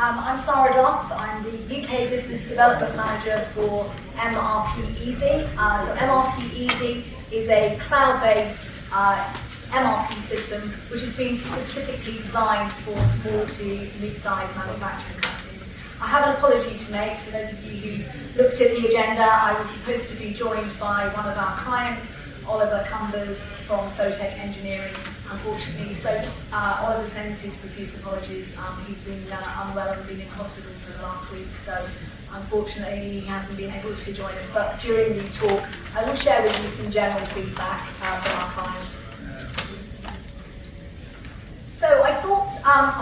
I'm Sara Duff. I'm the UK Business Development Manager for MRPeasy. So MRPeasy is a cloud-based MRP system which has been specifically designed for small to mid-sized manufacturing companies. I have an apology to make for those of you who looked at the agenda. I was supposed to be joined by one of our clients, Oliver Cumbers from Sotec Engineering. Unfortunately, so Oliver sends his profuse apologies. He's been unwell and been in hospital for the last week, so unfortunately he hasn't been able to join us. But during the talk, I will share with you some general feedback from our clients. So I thought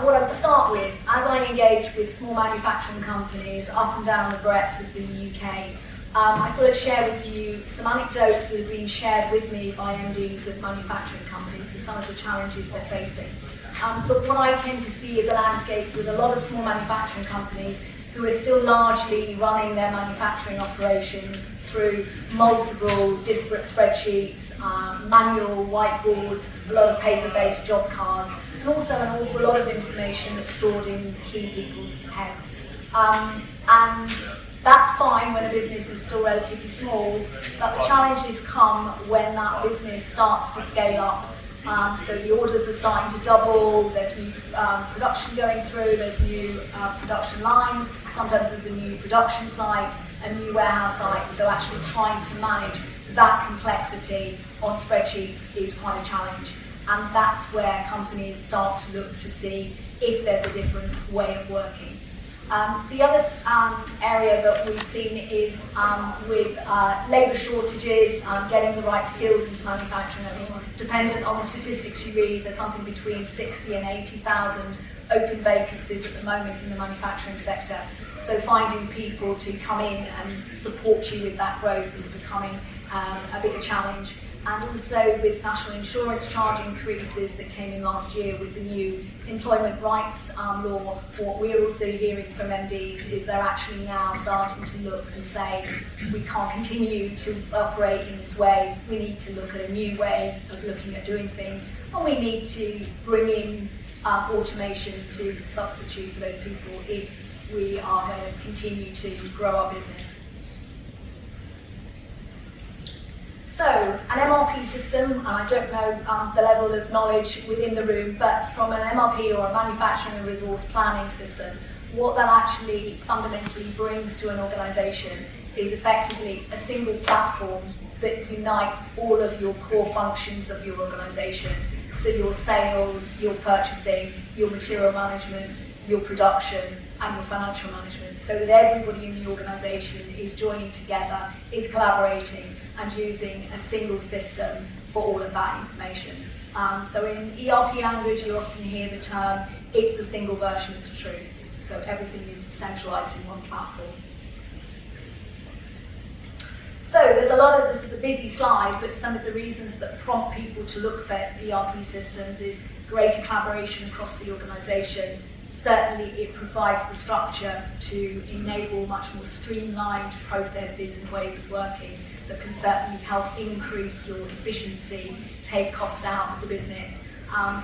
what I'd start with, as I engage with small manufacturing companies up and down the breadth of the UK, I thought I'd share with you some anecdotes that have been shared with me by MDs of manufacturing companies with some of the challenges they're facing. But what I tend to see is a landscape with a lot of small manufacturing companies who are still largely running their manufacturing operations through multiple disparate spreadsheets, manual whiteboards, a lot of paper-based job cards, and also an awful lot of information that's stored in key people's heads. And that's fine when a business is still relatively small, but the challenges come when that business starts to scale up. So the orders are starting to double, there's new production going through, there's new production lines, sometimes there's a new production site, a new warehouse site, so actually trying to manage that complexity on spreadsheets is quite a challenge. And that's where companies start to look to see if there's a different way of working. The other area that we've seen is with labour shortages, getting the right skills into manufacturing. I think dependent on the statistics you read, there's something between 60 and 80,000 open vacancies at the moment in the manufacturing sector. So finding people to come in and support you with that growth is becoming a bigger challenge. And also with national insurance charge increases that came in last year with the new employment rights law, what we're also hearing from MDs is they're actually now starting to look and say, we can't continue to operate in this way, we need to look at a new way of looking at doing things, and we need to bring in automation to substitute for those people if we are going to continue to grow our business. So, an MRP system, and I don't know the level of knowledge within the room, but from an MRP or a manufacturing and resource planning system, what that actually fundamentally brings to an organisation is effectively a single platform that unites all of your core functions of your organisation. So your sales, your purchasing, your material management, your production, and your financial management, so that everybody in the organisation is joining together, is collaborating, and using a single system for all of that information. So in ERP language, you often hear the term, it's the single version of the truth. So everything is centralised in one platform. So there's a lot of, this is a busy slide, but some of the reasons that prompt people to look for ERP systems is greater collaboration across the organisation. Certainly it provides the structure to enable much more streamlined processes and ways of working, so it can certainly help increase your efficiency, take cost out of the business,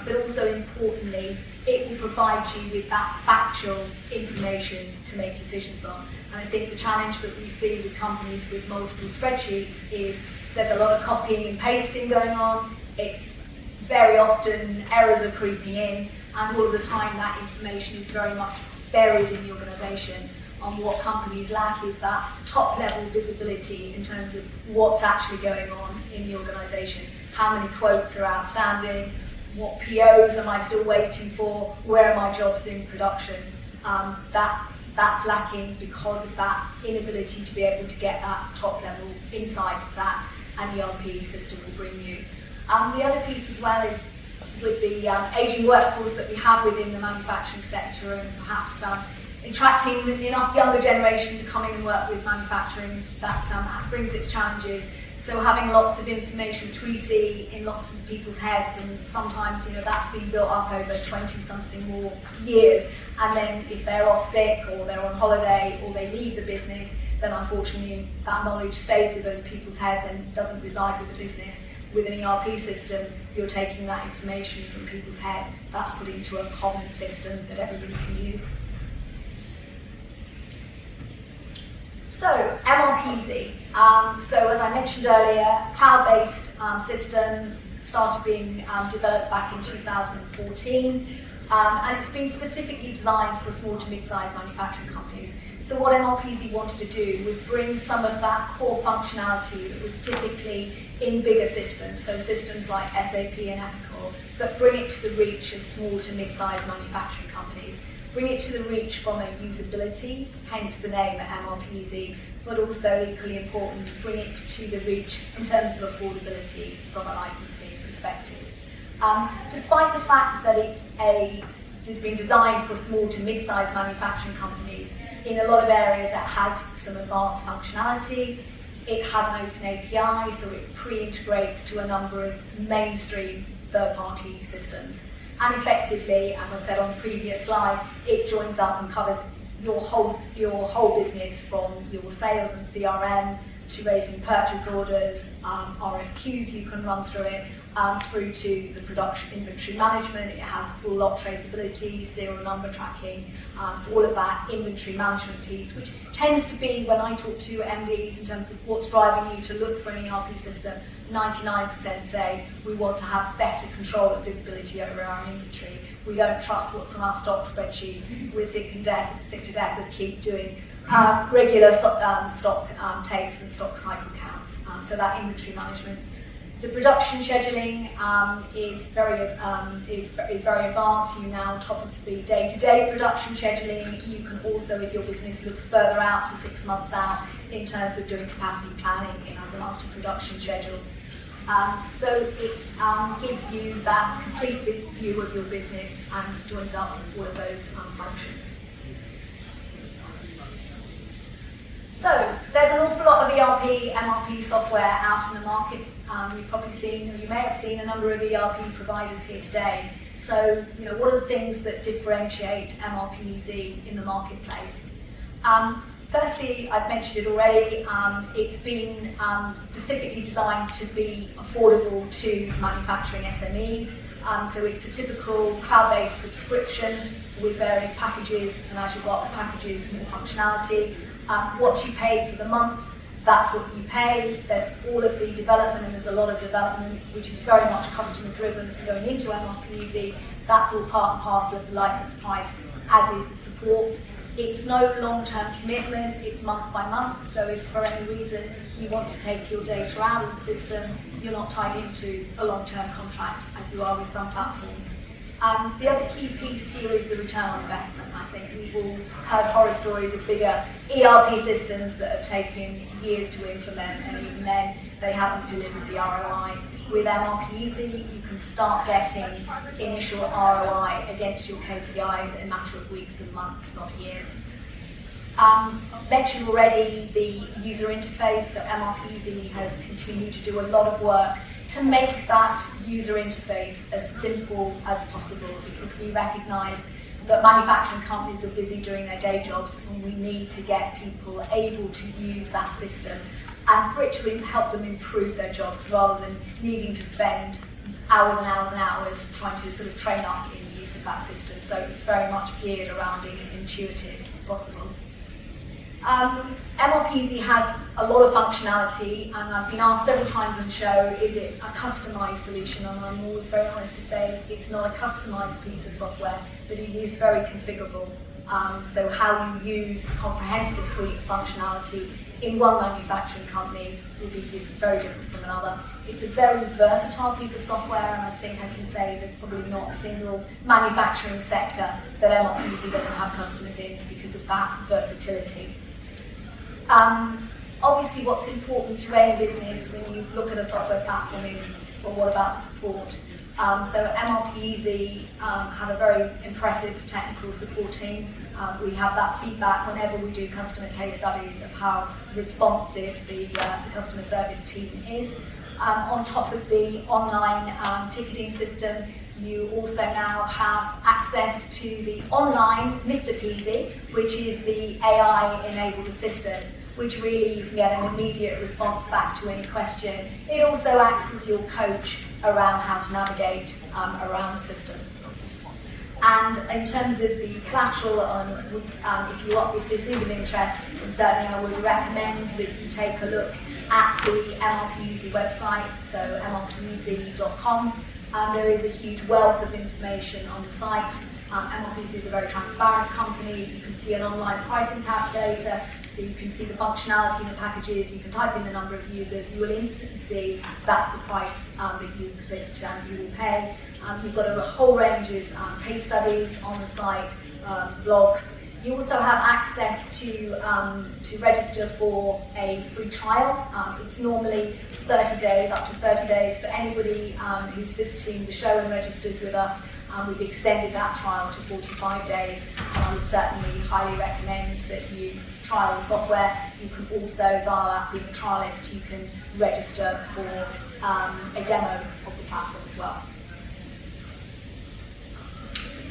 but also importantly, it will provide you with that factual information to make decisions on. And I think the challenge that we see with companies with multiple spreadsheets is there's a lot of copying and pasting going on, it's very often errors are creeping in, and all of the time that information is very much buried in the organisation. And what companies lack is that top level visibility in terms of what's actually going on in the organisation. How many quotes are outstanding? What POs am I still waiting for? Where are my jobs in production? That's lacking because of that inability to be able to get that top level insight that an ERP system will bring you. The other piece as well is with the ageing workforce that we have within the manufacturing sector, and perhaps attracting enough younger generation to come in and work with manufacturing, that brings its challenges. So having lots of information which we see in lots of people's heads, and sometimes that's been built up over 20-something more years, and then if they're off sick or they're on holiday or they leave the business, then unfortunately that knowledge stays with those people's heads and doesn't reside with the business. With an ERP system, you're taking that information from people's heads, that's put into a common system that everybody can use. So, MRPeasy. So as I mentioned earlier, cloud-based system started being developed back in 2014, and it's been specifically designed for small to mid-sized manufacturing companies. So what MRPeasy wanted to do was bring some of that core functionality that was typically in bigger systems, so systems like SAP and Epicor, but bring it to the reach of small to mid-sized manufacturing companies. Bring it to the reach from a usability, hence the name MRPeasy, but also equally important, bring it to the reach in terms of affordability from a licensing perspective. Despite the fact that it's been designed for small to mid-sized manufacturing companies, in a lot of areas it has some advanced functionality. It has an open API, so it pre-integrates to a number of mainstream third-party systems. And effectively, as I said on the previous slide, it joins up and covers your whole business, from your sales and CRM to raising purchase orders, RFQs you can run through it, through to the production inventory management. It has full lot traceability, serial number tracking, so all of that inventory management piece, which tends to be, when I talk to MDs in terms of what's driving you to look for an ERP system, 99% say we want to have better control and visibility over our inventory. We don't trust what's on our stock spreadsheets. We're sick to death of keep doing regular stock takes and stock cycle counts. So that inventory management. The production scheduling is very advanced. You now, on top of the day-to-day production scheduling, you can also, if your business looks further out to 6 months out, in terms of doing capacity planning, it has a master production schedule. So it gives you that complete view of your business and joins up all of those functions. So there's an awful lot of ERP, MRP software out in the market. You've probably seen, or you may have seen, a number of ERP providers here today. So, what are the things that differentiate MRPeasy in the marketplace? Firstly, I've mentioned it already, it's been specifically designed to be affordable to manufacturing SMEs. So it's a typical cloud-based subscription with various packages, and as you've got the packages, more functionality. What you pay for the month, that's what you pay. There's all of the development, and there's a lot of development which is very much customer driven that's going into MRPeasy. That's all part and parcel of the license price, as is the support. It's no long-term commitment, it's month by month, so if for any reason you want to take your data out of the system, you're not tied into a long-term contract as you are with some platforms. The other key piece here is the return on investment. I think we've all heard horror stories of bigger ERP systems that have taken years to implement, and even then they haven't delivered the ROI. With MRPeasy, you can start getting initial ROI against your KPIs in a matter of weeks and months, not years. Mentioned already the user interface, so MRPeasy has continued to do a lot of work to make that user interface as simple as possible, because we recognise that manufacturing companies are busy doing their day jobs, and we need to get people able to use that system and for it to help them improve their jobs, rather than needing to spend hours and hours and hours trying to sort of train up in the use of that system. So it's very much geared around being as intuitive as possible. MRPeasy has a lot of functionality, and I've been asked several times on the show, is it a customised solution? And I'm always very honest to say it's not a customised piece of software, but it is very configurable. So how you use the comprehensive suite of functionality in one manufacturing company will be very different from another. It's a very versatile piece of software, and I think I can say there's probably not a single manufacturing sector that MRPeasy doesn't have customers in because of that versatility. Obviously, what's important to any business when you look at a software platform is, well, what about support? So MRPeasy have a very impressive technical support team. We have that feedback whenever we do customer case studies of how responsive the customer service team is. On top of the online ticketing system, you also now have access to the online MrPeasy, which is the AI-enabled assistant, which really you can get an immediate response back to any question. It also acts as your coach around how to navigate around the system. And in terms of the collateral, if this is of interest, then certainly I would recommend that you take a look at the MRPeasy website, so MRPeasy.com. There is a huge wealth of information on the site. MRPeasy is a very transparent company. You can see an online pricing calculator, so you can see the functionality in the packages. You can type in the number of users. You will instantly see that's the price that you will pay. You've got a whole range of case studies on the site, blogs. You also have access to register for a free trial. It's normally 30 days, up to 30 days for anybody who's visiting the show and registers with us. We've extended that trial to 45 days, and I would certainly highly recommend that you trial the software. You can also, via that being a trialist, you can register for a demo of the platform as well.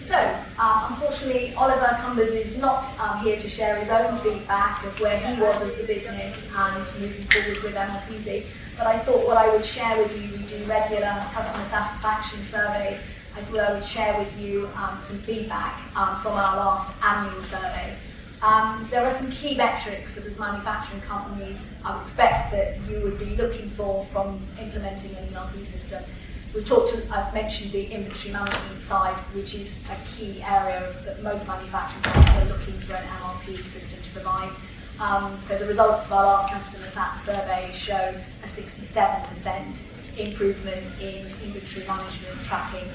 So, unfortunately, Oliver Cumbers is not here to share his own feedback of where he was as a business and moving forward with MRPeasy, but I thought what I would share with you, we do regular customer satisfaction surveys. I thought I would share with you some feedback from our last annual survey. There are some key metrics that as manufacturing companies I would expect that you would be looking for from implementing an ERP system. I've mentioned the inventory management side, which is a key area that most manufacturing companies are looking for an MRP system to provide. So the results of our last customer sat survey show a 67% improvement in inventory management tracking.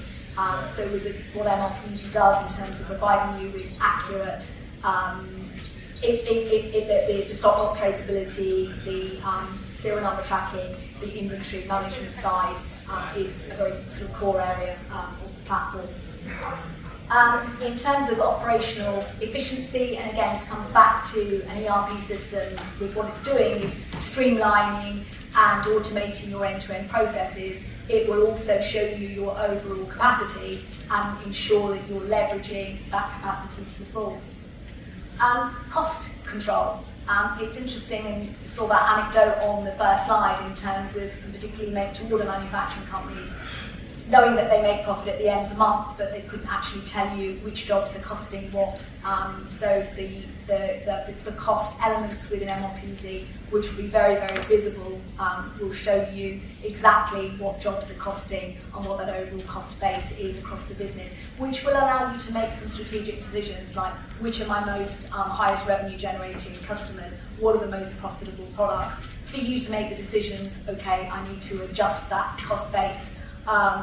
So with what MRPeasy does in terms of providing you with accurate the stock lot traceability, the serial number tracking, the inventory management side is a very sort of core area of the platform. In terms of operational efficiency, and again this comes back to an ERP system with what it's doing is streamlining and automating your end-to-end processes. It will also show you your overall capacity and ensure that you're leveraging that capacity to the full. Cost control. It's interesting, and you saw that anecdote on the first slide in terms of, particularly make-to-order manufacturing companies, knowing that they make profit at the end of the month, but they couldn't actually tell you which jobs are costing what. So the cost elements within MRPeasy, which will be very, very visible, will show you exactly what jobs are costing and what that overall cost base is across the business, which will allow you to make some strategic decisions like which are my most highest revenue generating customers, what are the most profitable products, for you to make the decisions, okay, I need to adjust that cost base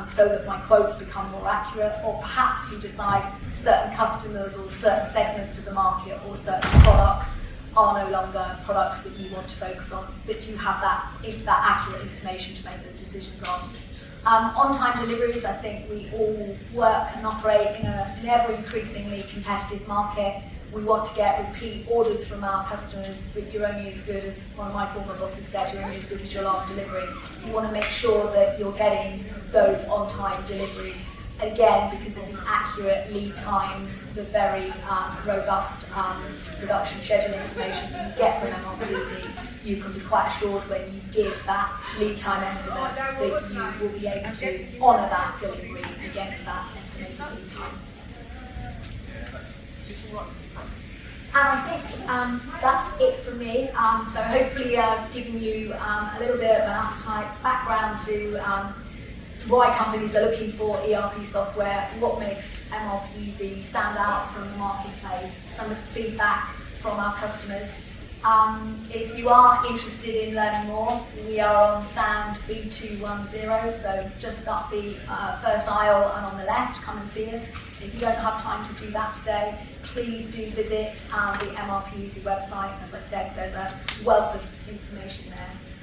so that my quotes become more accurate, or perhaps you decide certain customers or certain segments of the market or certain products are no longer products that you want to focus on, that you have that accurate information to make those decisions on. On-time deliveries, I think we all work and operate in an ever-increasingly competitive market. We want to get repeat orders from our customers, but you're only as good as, one of my former bosses said, you're only as good as your last delivery. So you want to make sure that you're getting those on-time deliveries. And again, because of the accurate lead times, the very robust production schedule information that you get from MRPeasy, you can be quite assured when you give that lead time estimate that you will be able to honour that delivery against that estimated lead time. And I think that's it for me. So hopefully I've given you a little bit of an appetite, background to why companies are looking for ERP software, what makes MRPeasy stand out from the marketplace, some of the feedback from our customers. If you are interested in learning more, we are on stand B210, so just up the first aisle and on the left, come and see us. If you don't have time to do that today, please do visit the MRPeasy website. As I said, there's a wealth of information there.